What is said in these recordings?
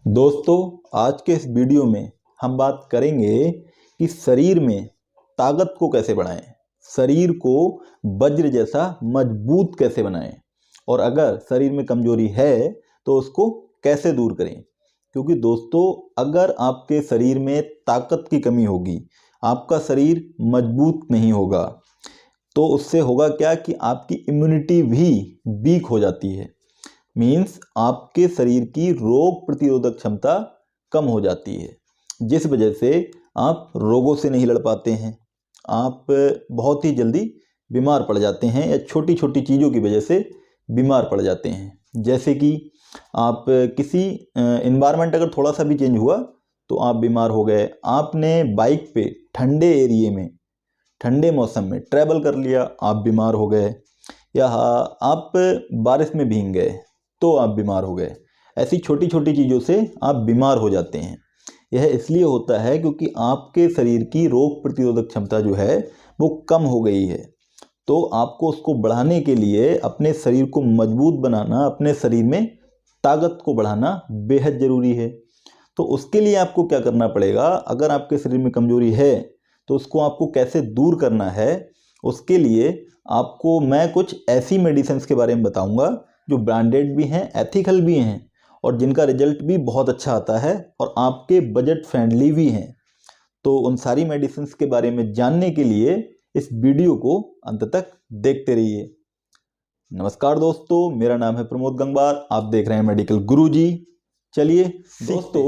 दोस्तों, आज के इस वीडियो में हम बात करेंगे कि शरीर में ताकत को कैसे बढ़ाएं, शरीर को वज्र जैसा मजबूत कैसे बनाएं और अगर शरीर में कमजोरी है तो उसको कैसे दूर करें। क्योंकि दोस्तों, अगर आपके शरीर में ताकत की कमी होगी, आपका शरीर मजबूत नहीं होगा, तो उससे होगा क्या कि आपकी इम्यूनिटी भी वीक हो जाती है। मीन्स आपके शरीर की रोग प्रतिरोधक क्षमता कम हो जाती है, जिस वजह से आप रोगों से नहीं लड़ पाते हैं। आप बहुत ही जल्दी बीमार पड़ जाते हैं या छोटी छोटी चीज़ों की वजह से बीमार पड़ जाते हैं। जैसे कि आप किसी इन्वायरमेंट अगर थोड़ा सा भी चेंज हुआ तो आप बीमार हो गए। आपने बाइक पे ठंडे एरिए में ठंडे मौसम में ट्रैवल कर लिया, आप बीमार हो गए। या आप बारिश में भीग गए तो आप बीमार हो गए। ऐसी छोटी छोटी चीज़ों से आप बीमार हो जाते हैं। यह इसलिए होता है क्योंकि आपके शरीर की रोग प्रतिरोधक क्षमता जो है वो कम हो गई है। तो आपको उसको बढ़ाने के लिए अपने शरीर को मजबूत बनाना, अपने शरीर में ताकत को बढ़ाना बेहद ज़रूरी है। तो उसके लिए आपको क्या करना पड़ेगा, अगर आपके शरीर में कमजोरी है तो उसको आपको कैसे दूर करना है, उसके लिए आपको मैं कुछ ऐसी मेडिसिन्स के बारे में बताऊंगा जो ब्रांडेड भी हैं, एथिकल भी हैं और जिनका रिजल्ट भी बहुत अच्छा आता है और आपके बजट फ्रेंडली भी हैं। तो उन सारी मेडिसिन्स के बारे में जानने के लिए इस वीडियो को अंत तक देखते रहिए। नमस्कार दोस्तों, मेरा नाम है प्रमोद गंगवार, आप देख रहे हैं मेडिकल गुरुजी। चलिए दोस्तों,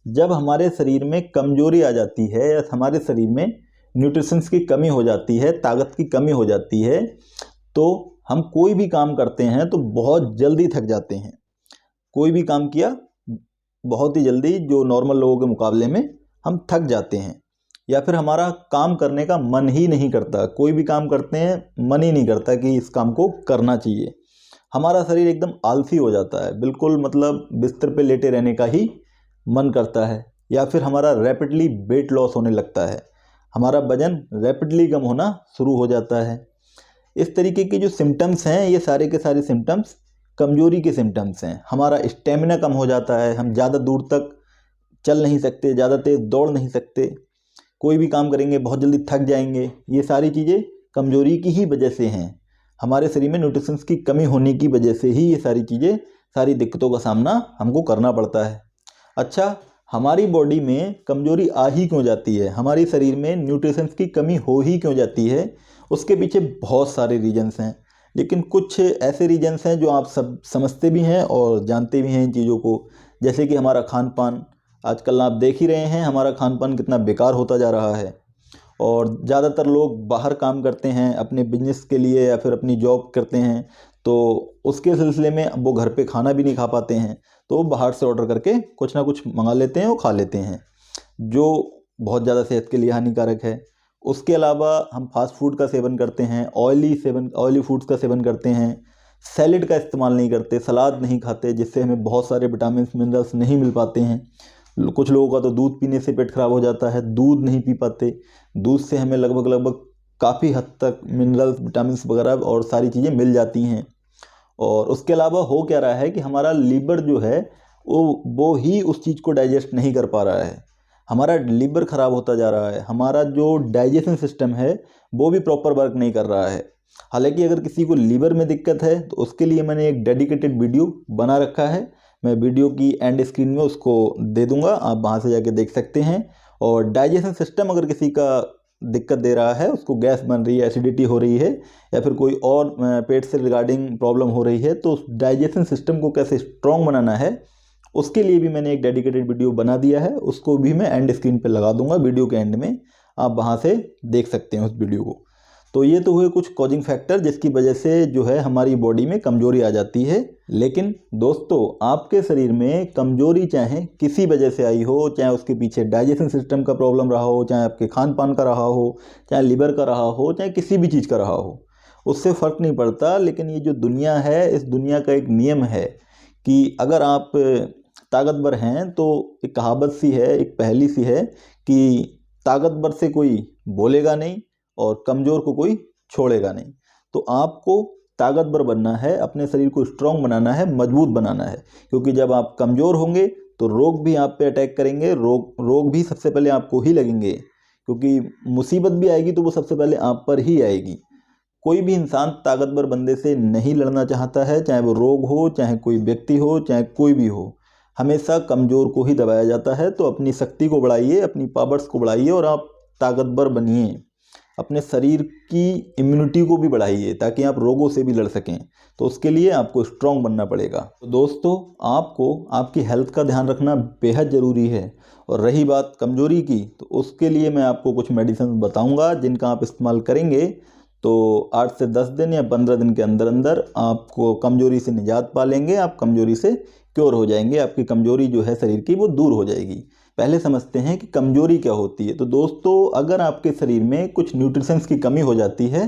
जब हमारे शरीर में कमजोरी आ जाती है या हमारे शरीर में न्यूट्रिशंस की कमी हो जाती है, ताकत की कमी हो जाती है, तो हम कोई भी काम करते हैं तो बहुत जल्दी थक जाते हैं। कोई भी काम किया बहुत ही जल्दी, जो नॉर्मल लोगों के मुकाबले में हम थक जाते हैं, या फिर हमारा काम करने का मन ही नहीं करता। कोई भी काम करते हैं मन ही नहीं करता कि इस काम को करना चाहिए। हमारा शरीर एकदम आलसी हो जाता है, बिल्कुल मतलब बिस्तर पे लेटे रहने का ही मन करता है। या फिर हमारा रैपिडली वेट लॉस होने लगता है, हमारा वजन रैपिडली कम होना शुरू हो जाता है। इस तरीके के जो सिम्टम्स हैं, ये सारे के सारे सिम्टम्स कमजोरी के सिम्टम्स हैं। हमारा स्टेमिना कम हो जाता है, हम ज़्यादा दूर तक चल नहीं सकते, ज़्यादा तेज दौड़ नहीं सकते, कोई भी काम करेंगे बहुत जल्दी थक जाएंगे। ये सारी चीज़ें कमजोरी की ही वजह से हैं। हमारे शरीर में न्यूट्रिशंस की कमी होने की वजह से ही ये सारी चीज़ें, सारी दिक्कतों का सामना हमको करना पड़ता है। अच्छा, हमारी बॉडी में कमजोरी आ ही क्यों जाती है, हमारे शरीर में न्यूट्रिशंस की कमी हो ही क्यों जाती है, उसके पीछे बहुत सारे रीजन्स हैं। लेकिन कुछ ऐसे रीजन्स हैं जो आप सब समझते भी हैं और जानते भी हैं इन चीज़ों को। जैसे कि हमारा खान पान, आजकल आप देख ही रहे हैं हमारा खान पान कितना बेकार होता जा रहा है। और ज़्यादातर लोग बाहर काम करते हैं अपने बिजनेस के लिए या फिर अपनी जॉब करते हैं, तो उसके सिलसिले में वो घर पे खाना भी नहीं खा पाते हैं, तो बाहर से ऑर्डर करके कुछ ना कुछ मंगा लेते हैं और खा लेते हैं, जो बहुत ज़्यादा सेहत के लिए हानिकारक है। उसके अलावा हम फास्ट फूड का सेवन करते हैं, ऑयली फूड्स का सेवन करते हैं, सैलेड का इस्तेमाल नहीं करते, सलाद नहीं खाते, जिससे हमें बहुत सारे विटामिन मिनरल्स नहीं मिल पाते हैं। कुछ लोगों का तो दूध पीने से पेट खराब हो जाता है, दूध नहीं पी पाते। दूध से हमें लगभग काफ़ी हद तक मिनरल्स, विटामिन वगैरह और सारी चीज़ें मिल जाती हैं। और उसके अलावा हो क्या रहा है कि हमारा लीवर जो है वो ही उस चीज़ को डाइजेस्ट नहीं कर पा रहा है, हमारा लीवर ख़राब होता जा रहा है, हमारा जो डाइजेशन सिस्टम है वो भी प्रॉपर वर्क नहीं कर रहा है। हालांकि अगर किसी को लीवर में दिक्कत है तो उसके लिए मैंने एक डेडिकेटेड वीडियो बना रखा है, मैं वीडियो की एंड स्क्रीन में उसको दे दूंगा, आप वहाँ से जाके देख सकते हैं। और डाइजेशन सिस्टम अगर किसी का दिक्कत दे रहा है, उसको गैस बन रही है, एसिडिटी हो रही है या फिर कोई और पेट से रिगार्डिंग प्रॉब्लम हो रही है, तो उस डाइजेशन सिस्टम को कैसे स्ट्रॉन्ग बनाना है उसके लिए भी मैंने एक डेडिकेटेड वीडियो बना दिया है। उसको भी मैं एंड स्क्रीन पे लगा दूंगा, वीडियो के एंड में आप वहाँ से देख सकते हैं उस वीडियो को। तो ये तो हुए कुछ कॉजिंग फैक्टर जिसकी वजह से जो है हमारी बॉडी में कमजोरी आ जाती है। लेकिन दोस्तों, आपके शरीर में कमजोरी चाहे किसी वजह से आई हो, चाहे उसके पीछे डाइजेशन सिस्टम का प्रॉब्लम रहा हो, चाहे आपके खान पान का रहा हो, चाहे लीवर का रहा हो, चाहे किसी भी चीज़ का रहा हो, उससे फ़र्क नहीं पड़ता। लेकिन ये जो दुनिया है, इस दुनिया का एक नियम है कि अगर आप ताकतवर हैं तो एक कहावत सी है, एक पहेली सी है कि ताकतवर से कोई बोलेगा नहीं और कमज़ोर को कोई छोड़ेगा नहीं। तो आपको ताकतवर बनना है, अपने शरीर को स्ट्रॉन्ग बनाना है, मजबूत बनाना है, क्योंकि जब आप कमज़ोर होंगे तो रोग भी आप पे अटैक करेंगे, रोग भी सबसे पहले आपको ही लगेंगे, क्योंकि मुसीबत भी आएगी तो वो सबसे पहले आप पर ही आएगी। कोई भी इंसान ताकतवर बंदे से नहीं लड़ना चाहता है, चाहे वो रोग हो, चाहे कोई व्यक्ति हो, चाहे कोई भी हो। हमेशा कमज़ोर को ही दबाया जाता है। तो अपनी शक्ति को बढ़ाइए, अपनी पावर्स को बढ़ाइए और आप ताकतवर बनिए। अपने शरीर की इम्यूनिटी को भी बढ़ाइए ताकि आप रोगों से भी लड़ सकें। तो उसके लिए आपको स्ट्रांग बनना पड़ेगा। तो दोस्तों, आपको आपकी हेल्थ का ध्यान रखना बेहद ज़रूरी है। और रही बात कमज़ोरी की, तो उसके लिए मैं आपको कुछ मेडिसिन बताऊंगा जिनका आप इस्तेमाल करेंगे तो 8 से 10 दिन या 15 दिन के अंदर अंदर आपको कमज़ोरी से निजात पा लेंगे। आप कमज़ोरी से क्योर हो जाएंगे, आपकी कमज़ोरी जो है शरीर की वो दूर हो जाएगी। पहले समझते हैं कि कमज़ोरी क्या होती है। तो दोस्तों, अगर आपके शरीर में कुछ न्यूट्रिशंस की कमी हो जाती है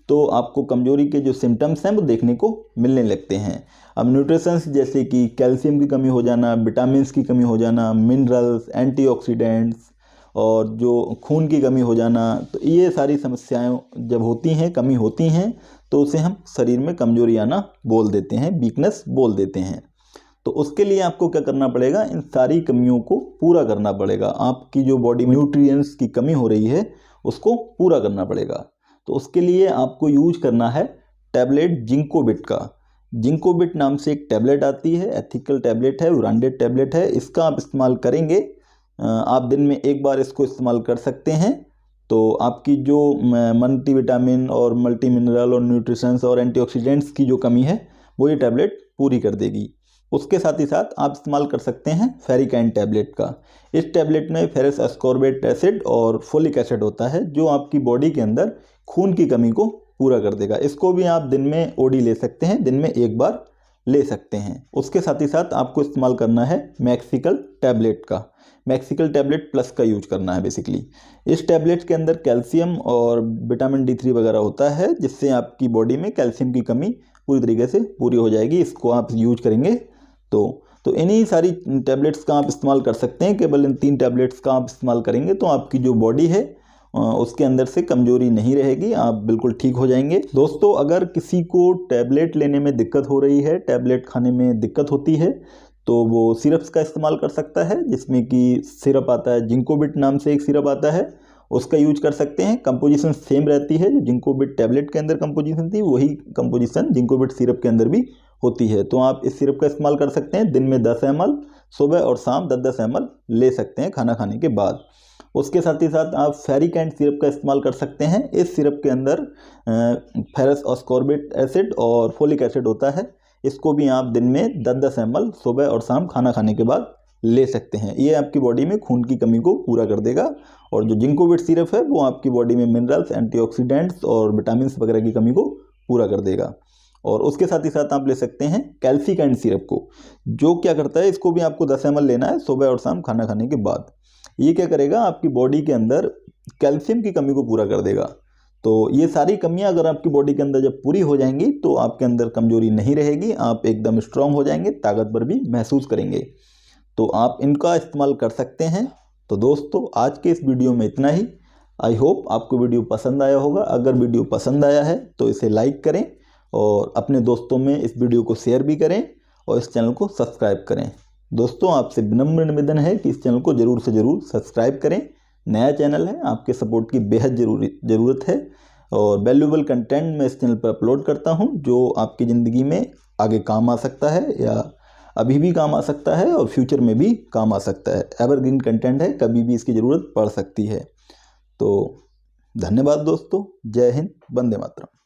तो आपको कमज़ोरी के जो सिम्टम्स हैं वो देखने को मिलने लगते हैं। अब न्यूट्रिशंस जैसे कि कैल्शियम की कमी हो जाना, विटामिन्स की कमी हो जाना, मिनरल्स, एंटीऑक्सीडेंट्स और जो खून की कमी हो जाना, तो ये सारी समस्याएं जब होती हैं, कमी होती हैं, तो उसे हम शरीर में कमज़ोरी आना बोल देते हैं, वीकनेस बोल देते हैं। तो उसके लिए आपको क्या करना पड़ेगा, इन सारी कमियों को पूरा करना पड़ेगा। आपकी जो बॉडी में न्यूट्रिएंट्स की कमी हो रही है उसको पूरा करना पड़ेगा। तो उसके लिए आपको यूज करना है टैबलेट जिंकोबिट का। जिंकोबिट नाम से एक टैबलेट आती है, एथिकल टैबलेट है, ब्रांडेड टैबलेट है। इसका आप इस्तेमाल करेंगे, आप दिन में एक बार इसको इस्तेमाल कर सकते हैं। तो आपकी जो मल्टीविटामिन और मल्टी मिनरल और न्यूट्रिशंस और एंटीऑक्सीडेंट्स की जो कमी है वो ये टैबलेट पूरी कर देगी। उसके साथ ही साथ आप इस्तेमाल कर सकते हैं फेरिकाइन टैबलेट का। इस टैबलेट में फेरस एस्कॉर्बेट एसिड और फोलिक एसिड होता है जो आपकी बॉडी के अंदर खून की कमी को पूरा कर देगा। इसको भी आप दिन में ओडी ले सकते हैं, दिन में एक बार ले सकते हैं। उसके साथ ही साथ आपको इस्तेमाल करना है मैक्सिकल टैबलेट का। मैक्सिकल टैबलेट प्लस का यूज करना है बेसिकली। इस टैबलेट के अंदर कैल्शियम और विटामिन D3 वगैरह होता है जिससे आपकी बॉडी में कैल्शियम की कमी पूरी तरीके से पूरी हो जाएगी। इसको आप यूज करेंगे तो इन्हीं सारी टैबलेट्स का आप इस्तेमाल कर सकते हैं। केवल इन 3 टैबलेट्स का आप इस्तेमाल करेंगे तो आपकी जो बॉडी है उसके अंदर से कमज़ोरी नहीं रहेगी, आप बिल्कुल ठीक हो जाएंगे। दोस्तों, अगर किसी को टैबलेट लेने में दिक्कत हो रही है, टैबलेट खाने में दिक्कत होती है, तो वो सिरप्स का इस्तेमाल कर सकता है, जिसमें कि सिरप आता है जिंकोबिट नाम से एक सिरप आता है, उसका यूज कर सकते हैं। कंपोजिशन सेम रहती है, जो जिंकोबिट टैबलेट के अंदर कंपोजिशन थी वही कंपोजिशन जिंकोबिट सिरप के अंदर भी होती है। तो आप इस सिरप का इस्तेमाल कर सकते हैं। दिन में 10 ml, सुबह और शाम 10-10 ml ले सकते हैं खाना खाने के बाद। उसके साथ ही साथ आप फेरिकाइन सिरप का इस्तेमाल कर सकते हैं। इस सिरप के अंदर फेरस एस्कॉर्बेट एसिड और फोलिक एसिड होता है। इसको भी आप दिन में 10-10 ml सुबह और शाम खाना खाने के बाद ले सकते हैं। ये आपकी बॉडी में खून की कमी को पूरा कर देगा। और जो जिंकोबिट सिरप है वो आपकी बॉडी में मिनरल्स, एंटीऑक्सीडेंट्स और विटामिन वगैरह की कमी को पूरा कर देगा। और उसके साथ ही साथ आप ले सकते हैं कैल्सिकाइन सिरप को, जो क्या करता है, इसको भी आपको 10 ml लेना है सुबह और शाम खाना खाने के बाद। ये क्या करेगा, आपकी बॉडी के अंदर कैल्शियम की कमी को पूरा कर देगा। तो ये सारी कमियां अगर आपकी बॉडी के अंदर जब पूरी हो जाएंगी तो आपके अंदर कमजोरी नहीं रहेगी, आप एकदम स्ट्रांग हो जाएंगे, ताकतवर भी महसूस करेंगे। तो आप इनका इस्तेमाल कर सकते हैं। तो दोस्तों, आज के इस वीडियो में इतना ही। आई होप आपको वीडियो पसंद आया होगा। अगर वीडियो पसंद आया है तो इसे लाइक करें और अपने दोस्तों में इस वीडियो को शेयर भी करें और इस चैनल को सब्सक्राइब करें। दोस्तों, आपसे विनम्र निवेदन है कि इस चैनल को ज़रूर से ज़रूर सब्सक्राइब करें। नया चैनल है, आपके सपोर्ट की बेहद ज़रूरत है और वैल्यूएबल कंटेंट मैं इस चैनल पर अपलोड करता हूं जो आपकी ज़िंदगी में आगे काम आ सकता है या अभी भी काम आ सकता है और फ्यूचर में भी काम आ सकता है। एवरग्रीन कंटेंट है, कभी भी इसकी ज़रूरत पड़ सकती है। तो धन्यवाद दोस्तों। जय हिंद, वंदे मातरम।